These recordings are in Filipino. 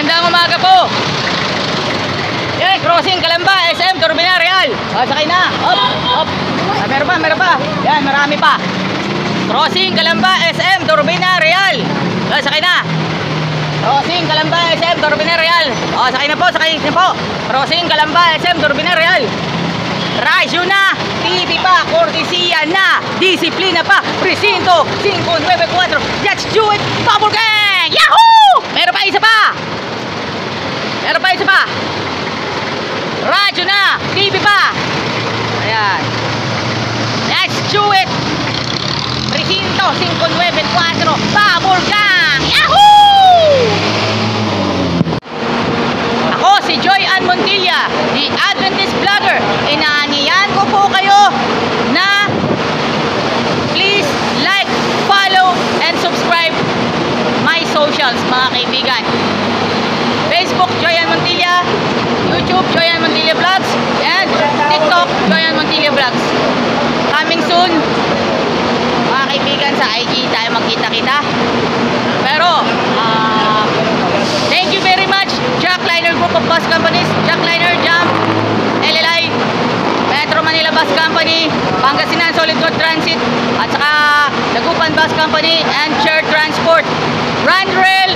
Magandang umaga po. Yan, crossing Calamba, SM, Turbina, Real. Sakay na. Hop. Meron pa. Yan, marami pa. Crossing Calamba, SM, Turbina, Real. Sakay na. Crossing Calamba, SM, Turbina, Real. Sakay na po. Crossing Calamba, SM, Turbina, Real. Radyo na, TV pa, kortesiya na, disiplina pa, presinto, 594, let's do it, Bubble Gang! Yahoo! Meron pa isa pa! Radyo na, TV pa! Ayan. Let's do it! Presinto, 594, Bubble Gang! Yahoo! Ako si Joy Ann Montilla, the Adventist Vlogger. Inaaniyan ko po kayo na please like, follow, and subscribe my socials, mga kaibigan. Facebook, Joy Ann Montilla. YouTube, Joy Ann Montilla Vlogs. And TikTok, Joy Ann Montilla Vlogs. Coming soon, mga kaibigan, sa IG tayo magkita-kita. Pero, thank you very much, Jackliner Group of Bus Companies, Jackliner, Jam, LLI, Metro Manila Bus Company, Pangasinan Solid Road Transit, at saka Dagupan Bus Company, and Shared Transport, Randrail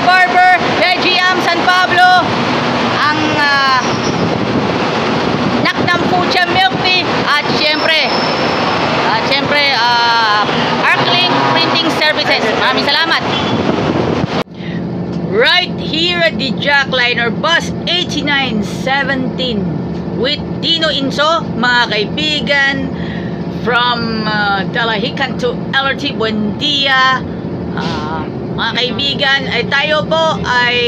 Barber, Bejiam, San Pablo, ang Naknam Pucha Milk Tea, at syempre Arklink Printing Services. Maraming salamat. Right here at the Jackliner Bus 8917 with Dino Inso, mga kaibigan, from Dalahican to LRT Buendia. Mga kaibigan, ay tayo po ay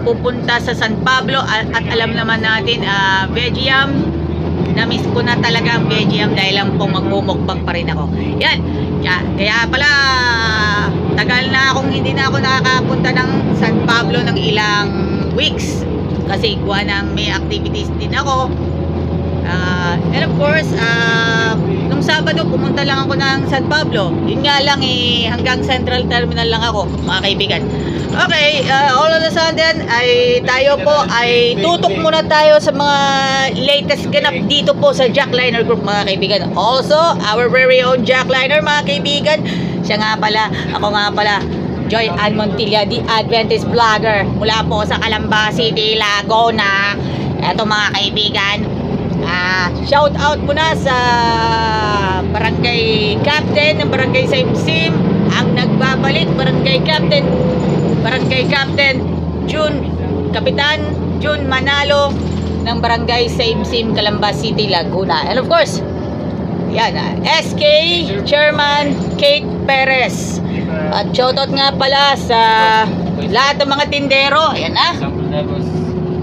pupunta sa San Pablo, at alam naman natin, Bejiam, na-miss ko na talaga ang Bejiam dahil lang pong magmumukbang pa rin ako. Yan, kaya pala tagal na akong hindi na ako nakakapunta ng San Pablo ng ilang weeks kasi gawa ng may activities din ako. And of course, nung Sabado pumunta lang ako ng San Pablo. Yun nga lang hanggang Central Terminal lang ako, mga kaibigan. Okay, all of a sudden ay tayo po ay tutok muna tayo sa mga latest ganap dito po sa Jackliner Group, mga kaibigan. Also, our very own Jackliner, mga kaibigan. Ako nga pala, Joy Ann Montilla, the Adventist Vlogger, mula po sa Calamba City, Laguna. Eto, mga kaibigan, shout out muna sa Barangay Captain ng Barangay Simsim, ang nagbabalik, Barangay Captain Kapitan June Manalo ng Barangay Simsim, Calamba City, Laguna. And of course, yan, SK Chairman Kate Perez. At shoutout nga pala sa lahat ng mga tindero. Ayan na.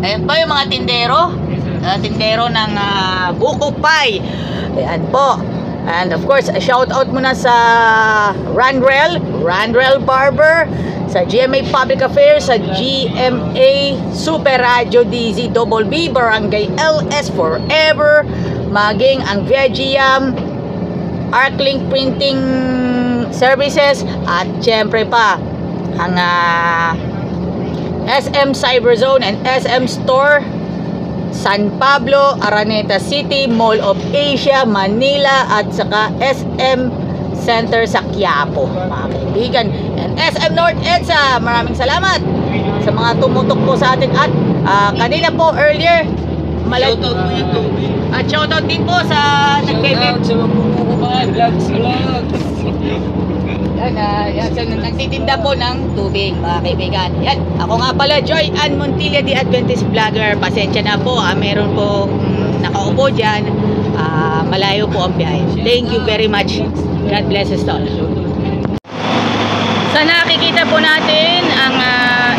Ayan pa yung mga tindero ng Buko Pie. Ayan po. And of course, shoutout muna sa Randrail Barber, sa GMA Public Affairs, sa GMA Super Radio DZBB, Barangay LS Forever, maging ang Vegiam, Arklink Printing Services, at syempre pa ang SM Cyberzone and SM Store, San Pablo, Araneta City, Mall of Asia, Manila, at saka SM Center sa Quiapo, mga kaibigan. And SM North EDSA, maraming salamat sa mga tumutok po sa atin. At kanina po earlier, shoutout po yung tubig. At shoutout din po sa nagtitinda po ng tubig, mga kaibigan. Yan, ako nga pala, Joy Ann Montilla, the Adventist Vlogger. Pasensya na po, meron po nakaupo dyan. Malayo po ang biyahe. Thank you very much. God bless us all. Sa nakikita po natin ang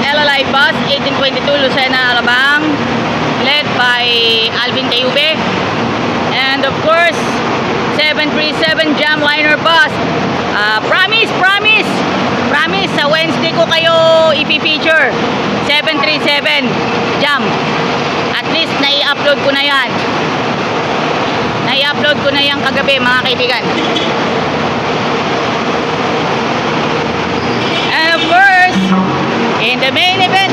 LLI Bus 1822 Lucena, Alabang, led by Alvin Cayube. And of course, 737 Jamliner Bus. Promise sa Wednesday ko kayo ipi-feature 737 Jam. At least nai-upload ko na yan. Nai-upload ko na yan kagabi, mga kaibigan. And of course, in the main event,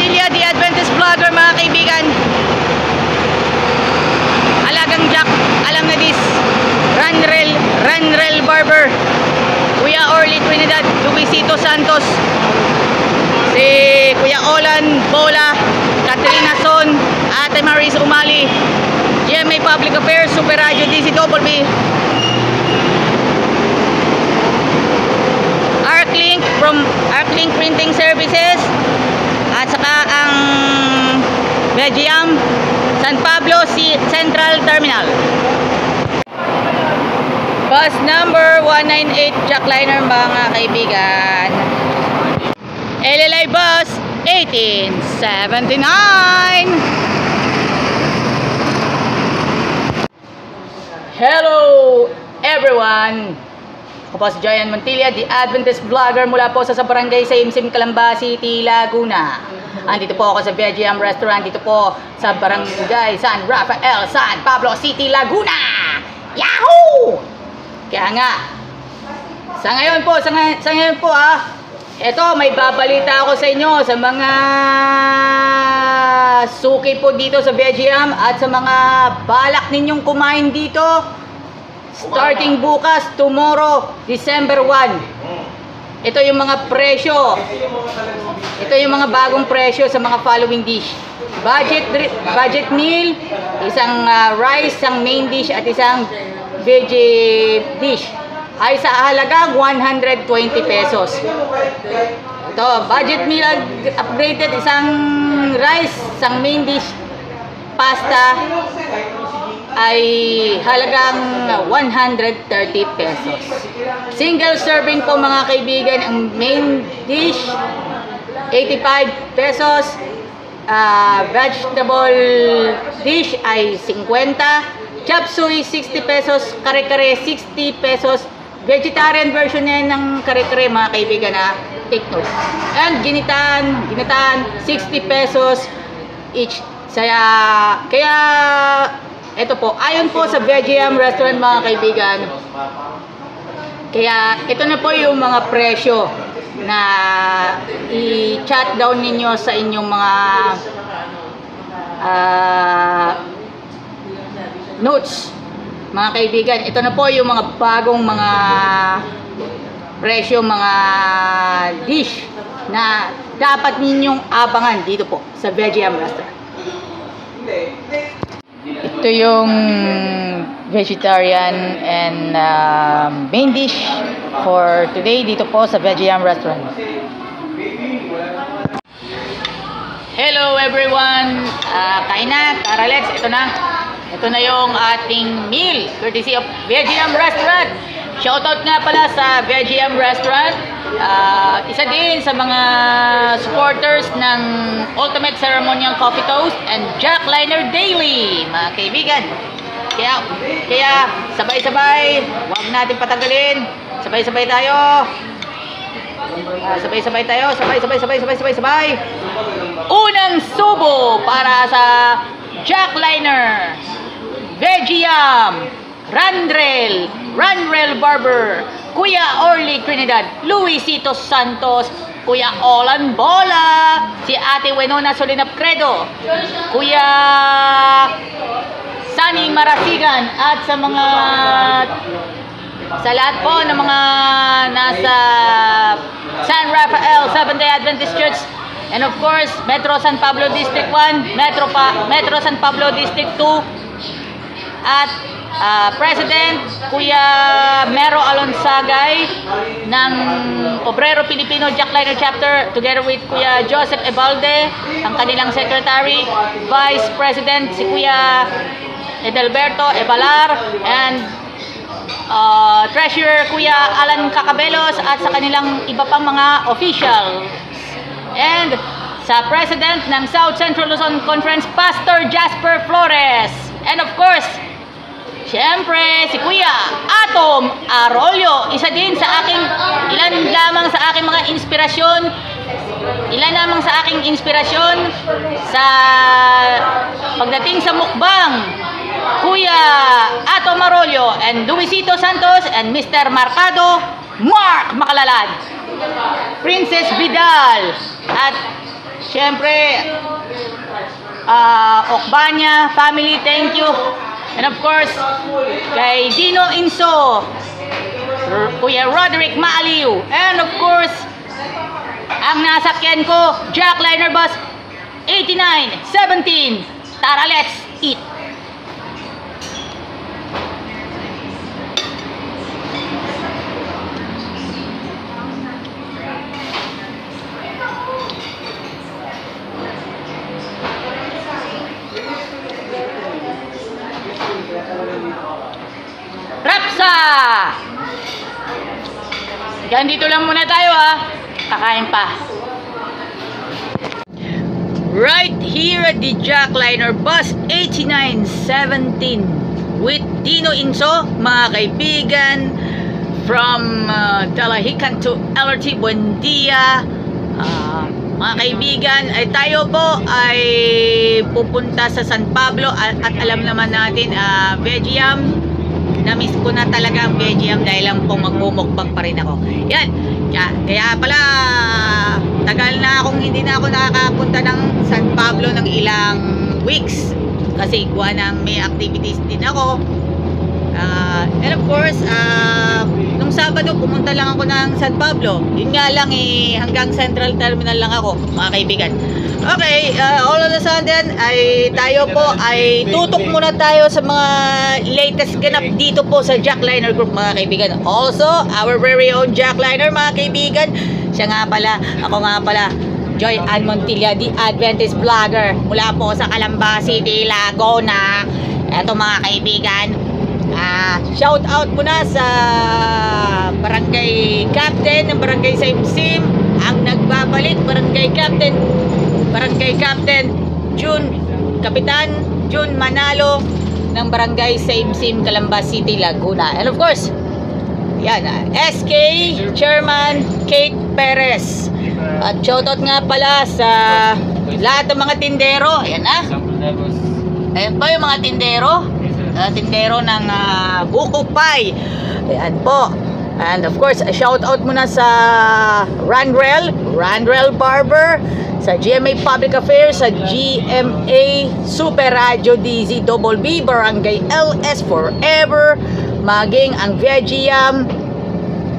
Montilla, the Adventist vlogger, mga kaibigan. Alagang Jack, alam na this. Ranrel Barber, Kuya Orly Trinidad, Luisito Santos, si Kuya Olan Bola, Katrina Son, Ate Maris Umali, GMA Public Affairs, Super Radio DCW, Arklink from Arklink Printing Services, at saka ang Belgium San Pablo Central Terminal. Bus number 198 Jackliner, mga kaibigan. LLI bus 1879. Hello everyone. Ako po si Joyan Montilla, the Adventist vlogger mula po sa barangay Saimsim, Calamba City, Laguna. Andito po ako sa Belgium Restaurant, dito po sa barangay San Rafael, San Pablo City, Laguna. Yahoo! Kaya nga, sa ngayon po eto, may babalita ako sa inyo sa mga suki po dito sa Belgium at sa mga balak ninyong kumain dito. Starting bukas, tomorrow, December 1. Ito yung mga presyo. Ito yung mga bagong presyo sa mga following dish. Budget meal, isang rice, isang main dish at isang veggie dish ay sa halagang 120 pesos. Ito, budget meal upgraded, isang rice, isang main dish, pasta ay halagang 130 pesos. Single serving po, mga kaibigan, ang main dish 85 pesos, vegetable dish ay 50, chop suey 60 pesos, kare-kare 60 pesos. Vegetarian version yan ng kare-kare, mga kaibigan, take note. And ginitaan 60 pesos each. Kaya ito po, ayon po sa Belgium Restaurant, mga kaibigan. Kaya ito na po yung mga presyo na i-chat down ninyo sa inyong mga notes, mga kaibigan. Ito na po yung mga bagong mga presyo, mga dish na dapat ninyong abangan dito po sa Belgium Restaurant. Ito yung vegetarian and main dish for today dito po sa Belgium Restaurant. Hello everyone! Kain na, tara let's, ito na. Ito na yung ating meal, courtesy of Belgium Restaurant. Shoutout nga pala sa Belgium Restaurant. Isa din sa mga supporters ng Ultimate Ceremonial Coffee Toast and Jackliner Daily, mga kaibigan. Kaya sabay-sabay, huwag natin patagalin. Sabay-sabay tayo. Sabay-sabay tayo. Sabay. Unang subo para sa Jackliner, Belgium, Ranrel Barber, Kuya Orly Trinidad, Luisito Santos, Kuya Olan Bola, si Ate Wenona Solinap Credo, Kuya Sunny Marasigan, at sa lahat po ng mga nasa San Rafael Seventh-day Adventist Church, and of course Metro San Pablo District 1, Metro San Pablo District 2, at President Kuya Mero Alonsagay ng Obrero Pilipino Jackliner Chapter, together with Kuya Joseph Ebalde, ang kanilang Secretary, Vice President si Kuya Edelberto Ebalar, and Treasurer Kuya Alan Cacabelos, at sa kanilang iba pang mga officials. And sa President ng South Central Luzon Conference, Pastor Jasper Flores. And of course, siyempre, si Kuya Atom Arroyo, isa din sa aking, ilan lamang sa aking inspirasyon sa pagdating sa mukbang. Kuya Atom Arroyo and Luisito Santos and Mr. Mark Makalalad, Princess Vidal, at syempre, Okbanya family, thank you. And of course, kay Dino Inso, Kuya Roderick Maaliw, and of course, ang nasakyan ko, Jackliner Bus 8917. Tara, let's eat! Rapsa! Diyan dito lang muna tayo kakain pa. Right here at the Jackliner Bus 8917 with Dino Inso, mga kaibigan, from Dalahican to LRT Buendia. Mga kaibigan, tayo po ay pupunta sa San Pablo at alam naman natin, Vegiam, na-miss ko na talaga ang Vegiam dahil lang pong magmumukbang pa rin ako. Yan, kaya pala tagal na akong hindi na ako nakakapunta ng San Pablo ng ilang weeks kasi kuha ng may activities din ako. And of course, nung Sabado pumunta lang ako ng San Pablo. Yun nga lang hanggang Central Terminal lang ako, mga kaibigan. Okay, all of a sudden ay tayo po ay tutok muna tayo sa mga latest ganap dito po sa Jackliner Group, mga kaibigan. Also, our very own Jackliner, mga kaibigan. Siya nga pala, ako nga pala, Joy Ann Montilla, the Adventist Vlogger, mula po sa Calamba City, Laguna. Eto, mga kaibigan, shout out muna sa Barangay Captain ng Barangay Saimsim, ang nagbabalik, Barangay Captain Kapitan Jun Manalo ng Barangay Saimsim, Calamba City, Laguna. And of course, yan, SK Chairman Kate Perez. At shoutout nga pala sa lahat ng mga tindero. Ayan ayan po yung mga tindero ng Buko Pie. Ayan po. And of course, shoutout muna sa Randrel Barber, sa GMA Public Affairs, sa GMA Super Radio DZBB, Barangay LS Forever, maging ang Vegiam,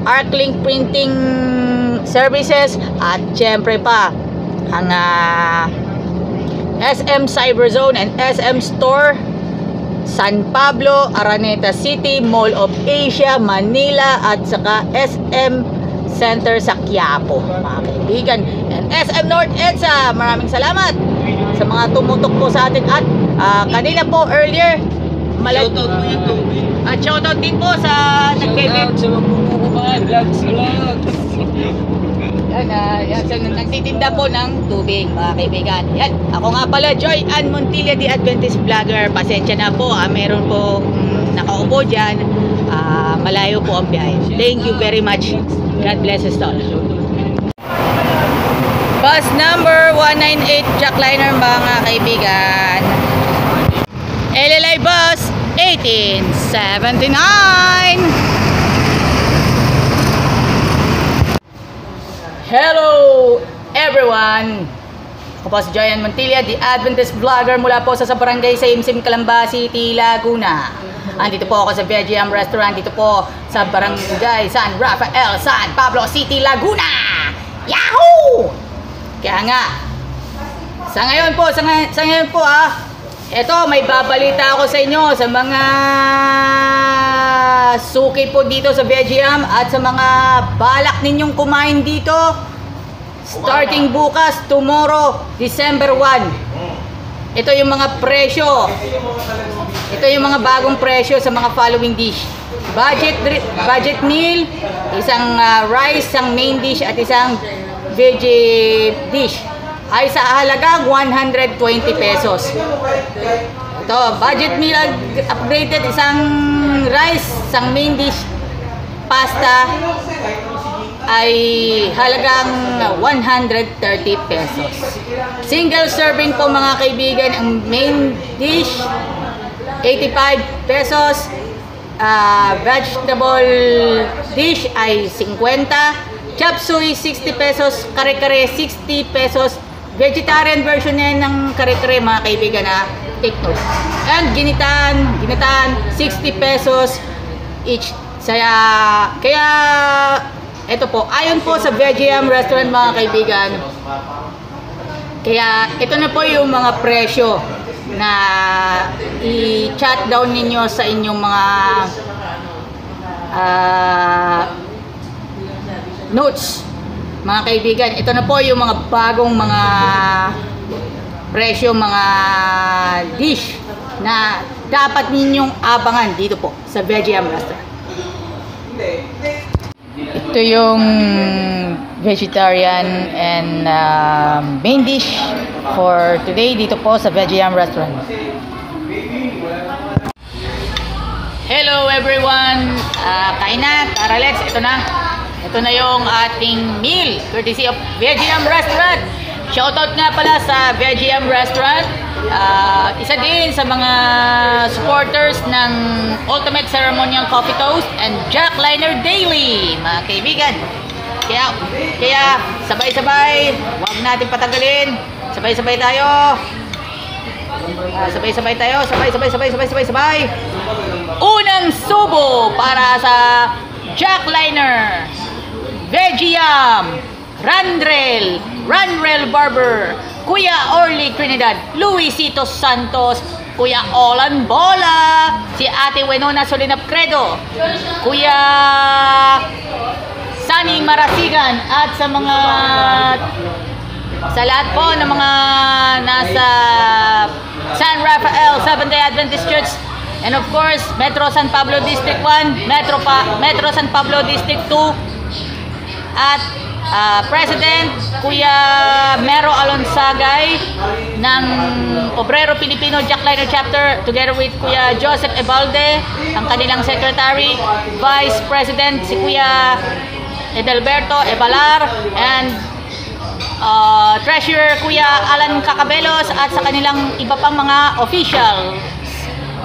Arclink Printing Services, at syempre pa ang SM Cyberzone and SM Store, San Pablo, Araneta City, Mall of Asia, Manila, at saka SM Center sa Quiapo, mga kaibigan. And SM North EDSA, maraming salamat sa mga tumutok po sa atin. At kanina po earlier, shoutout po yung tubig. At shoutout din po sa nagbe-vlog sa nagtitinda po ng tubig, mga kaibigan. Yan, ako nga pala, Joy Ann Montilla, the Adventist Vlogger. Pasensya na po, meron po nakaupo dyan. Malayo po ang biyahe. Thank you very much. God bless us all. Bus number 198 Jackliner, mga kaibigan. LLI Bus 1879. Hello everyone! Ako po si Joy Ann Montilla, the Adventist Vlogger, mula po sa Barangay Saimsim, Calamba City, Laguna. Andito po ako sa Vegiam Restaurant, dito po sa Barangay San Rafael, San Pablo City, Laguna! Yahoo! Kaya nga, sa ngayon po eto, may babalita ako sa inyo sa mga suki po dito sa Vegiam at sa mga balak ninyong kumain dito starting bukas, tomorrow, December 1. Ito yung mga presyo. Ito yung mga bagong presyo sa mga following dish. Budget meal, isang rice, isang main dish at isang veggie dish ay sa halagang 120 pesos. Ito, budget meal upgraded, isang rice, isang main dish, pasta ay halagang 130 pesos. Single serving po, mga kaibigan, ang main dish 85 pesos, vegetable dish ay 50, chop suey 60 pesos, kare-kare 60 pesos, vegetarian version na yan ng kare-kare mga kaibigan ha. Take note. And ginitaan, 60 pesos each. Kaya, ito po, ayon po sa Vegiam Restaurant mga kaibigan, kaya ito na po yung mga presyo na i-chat down ninyo sa inyong mga notes mga kaibigan. Ito na po yung mga bagong mga presyo, mga dish na dapat ninyong abangan dito po sa Vegiam Restaurant. Ito yung vegetarian and main dish for today dito po sa Vegiam Restaurant. Hello everyone! Kain na, tara let's, ito na. Ito na yung ating meal courtesy of Vegiam Restaurant. Shoutout nga pala sa Vegiam Restaurant. Isa din sa mga supporters ng Ultimate Ceremonial Coffee Toast and Jack Liner Daily, mga kaibigan. Kaya sabay-sabay, huwag natin patagalin. Sabay-sabay tayo. Sabay-sabay tayo. Sabay. Unang subo para sa Jack Liner, Vegiam, Ranrel Barber, Kuya Orly Trinidad, Luisito Santos, Kuya Olan Bola, si Ate Wenona Solinap Credo, Kuya Sunny Marasigan, at sa lahat po ng mga nasa San Rafael Seventh-day Adventist Church, and of course Metro San Pablo District 1, Metro San Pablo District 2, at President Kuya Mero Alonsagay ng Obrero Pilipino Jack Liner Chapter, together with Kuya Joseph Ebalde, ang kanilang secretary, Vice President si Kuya Edelberto Ebalar, and Treasurer Kuya Alan Cacabelos, at sa kanilang iba pang mga officials.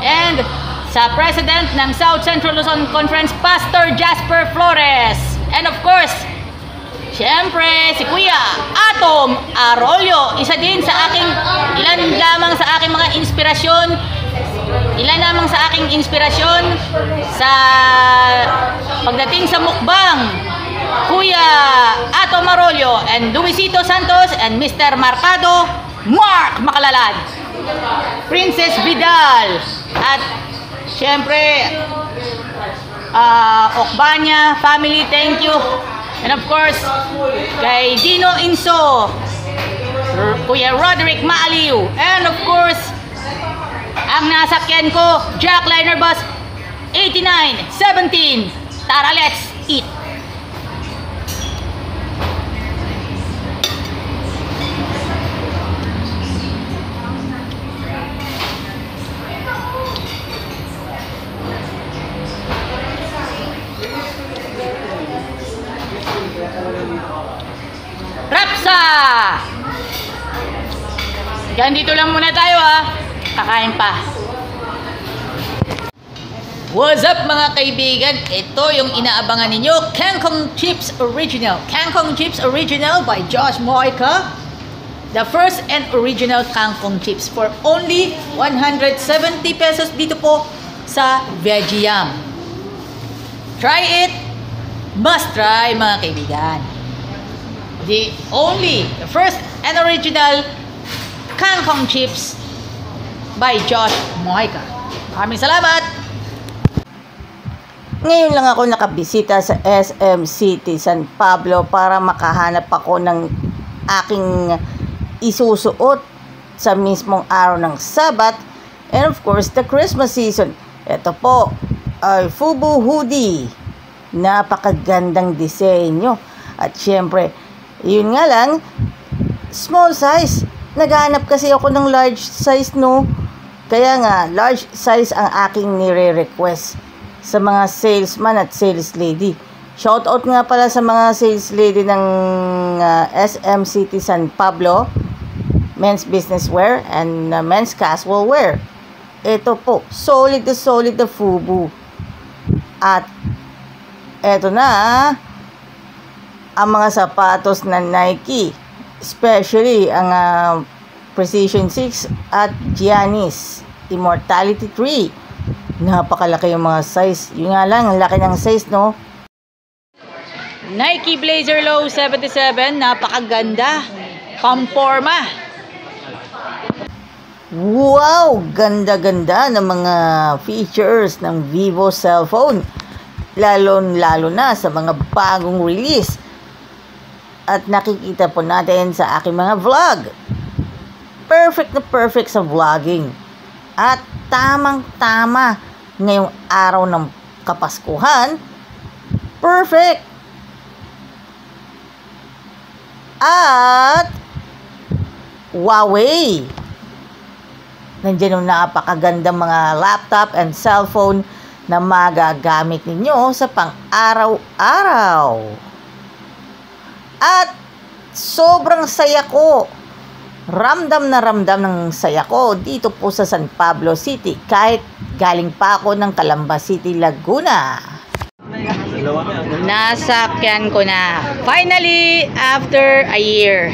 And sa President ng South Central Luzon Conference, Pastor Jasper Flores. And of course, siyempre, si Kuya Atom Arroyo, ilan lamang sa aking inspirasyon sa pagdating sa mukbang. Kuya Atom Arroyo and Luisito Santos and Mr. Marcado, Mark Makalalad, Princess Vidal, at siyempre Okbanya family, thank you. And of course, kay Dino Inso, Kuya Roderick Maaliw, and of course, ang nasakyan ko, Jack Liner Bus 8917. Tara, let's eat! Rapsa! Dito lang muna tayo kakain pa. What's up mga kaibigan? Ito yung inaabangan ninyo, Kangkong Chips Original. Kangkong Chips Original by Josh Moica. The first and original Kangkong Chips for only 170 pesos dito po sa Vegiam. Try it! Must try mga kaibigan. The first and original Kangkong Chips by Josh Moica. Maraming salamat! Ngayon lang ako nakabisita sa SM City San Pablo para makahanap ako ng aking isusuot sa mismong araw ng Sabat, and of course the Christmas season. Ito po ay Fubu hoodie. Napakagandang disenyo. At syempre, yun nga lang, small size. Naghahanap kasi ako ng large size, no? Kaya nga, large size ang aking nire-request sa mga salesman at sales lady. Shoutout nga pala sa mga sales lady ng SM City San Pablo, men's business wear and men's casual wear. Ito po, solid na Fubu. At eto na ang mga sapatos na Nike. Especially ang Precision 6 at Giannis Immortality 3. Napakalaki yung mga size. Yun nga lang, ang laki ng size, no? Nike Blazer Low 77, napakaganda. Pamporma. Wow! Ganda-ganda ng mga features ng Vivo cellphone. Lalo na sa mga bagong release. At nakikita po natin sa aking mga vlog. Perfect na perfect sa vlogging. At tamang-tama ngayong araw ng Kapaskuhan. Perfect! At Huawei. Nandiyan yung napakagandang mga laptop and cellphone na magagamit ninyo sa pang-araw-araw. At sobrang saya ko. Ramdam na ramdam ng saya ko dito po sa San Pablo City kahit galing pa ako ng Calamba City, Laguna. Nasakyan ko na. Finally, after a year.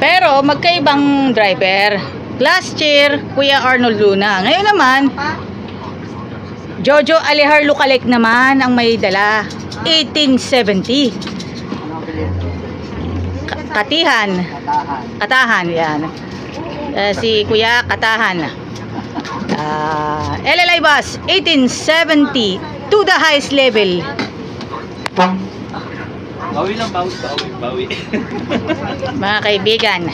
Pero magkaibang driver. Last year, Kuya Arnold Luna. Ngayon naman, Jojo Alihar Lookalike naman ang may dala. 1870. Katahan, yan. Si Kuya Katahan. LLI bus, 1870 to the highest level. Bawi lang, bawi. Mga kaibigan,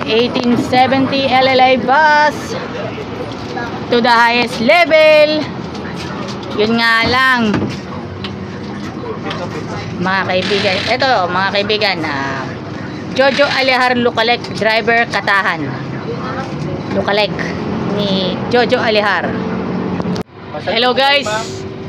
$1870 LLI bus to the highest level. Yun nga lang, mga kaibigan, ito mga kaibigan, Jojo Alihar Lookalike driver Katahan. Lookalike ni Jojo Alihar. Hello guys,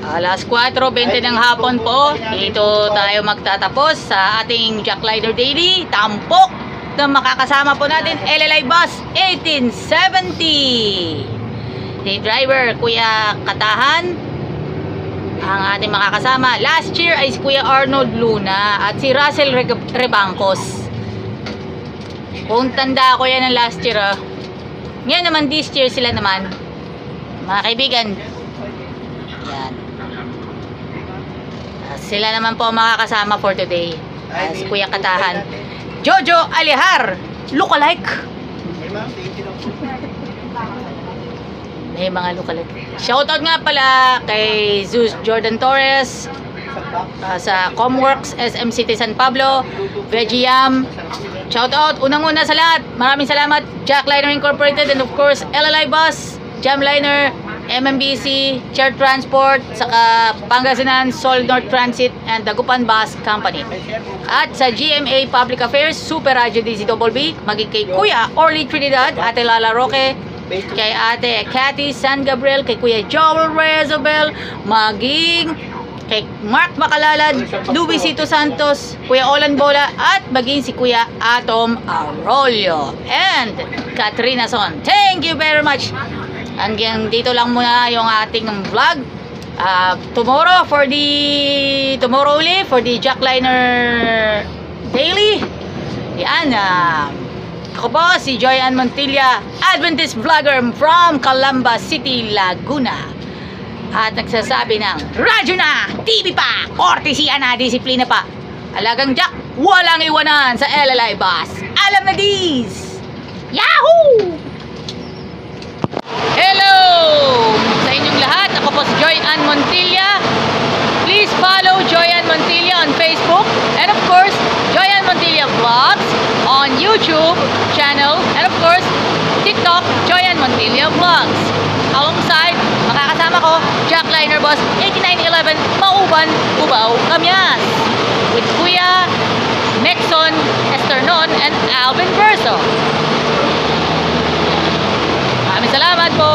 alas 4:20 ng hapon po. Dito tayo magtatapos sa ating Jackliner Daily. Tampok na makakasama po natin LLI bus 1870. Si driver Kuya Katahan ang ating makakasama. Last year ay si Kuya Arnold Luna at si Russell Rebangcos. Kung tanda ko yan ng last year, ngayon naman this year sila naman. Mga kaibigan, yan. Sila naman po makakasama for today. Si Kuya Katahan. Jojo Alihar Lookalike. May mga lookalike. Shoutout nga pala kay Zeus Jordan Torres, sa Comworks SM City San Pablo, Vegiam. Shoutout unang-una sa lahat. Maraming salamat Jackliner Incorporated and of course LLI Bus, Jamliner, MMBC, Chair Transport, saka Pangasinan Sol North Transit and Dagupan Bus Company. At sa GMA Public Affairs, Super Radio DZBB, maging kay Kuya Orly Trinidad, Ate Lala Roque, kay Ate Cathy San Gabriel, kay Kuya Joel Rezabel, maging kay Mark Macalalad, Luisito Santos, Kuya Olan Bola, at maging si Kuya Atom Arroyo and Katrina Son. Thank you very much. Hanggang dito lang muna yung ating vlog. Tomorrow ulit for the Jackliner Daily. Yan. Ako po si Joyan Montilla, Adventist vlogger from Calamba City, Laguna. At nagsasabi ng radyo na, TV pa, kortesiya na, disiplina pa. Alagang Jack, walang iwanan sa LLI Bus. Alam na dis! Yahoo! Hello sa inyong lahat. Ako po si Joyan Montilla. Please follow Joyan Montilla on Facebook and of course Joyan Montilla Vlogs on YouTube channel and of course TikTok Joyan Montilla Vlogs. Alongside makakasama ko Jackliner Bus 8911 Mauban, Cubao, Camias with Kuya Nexon Esternon and Alvin Verso. Maraming salamat po.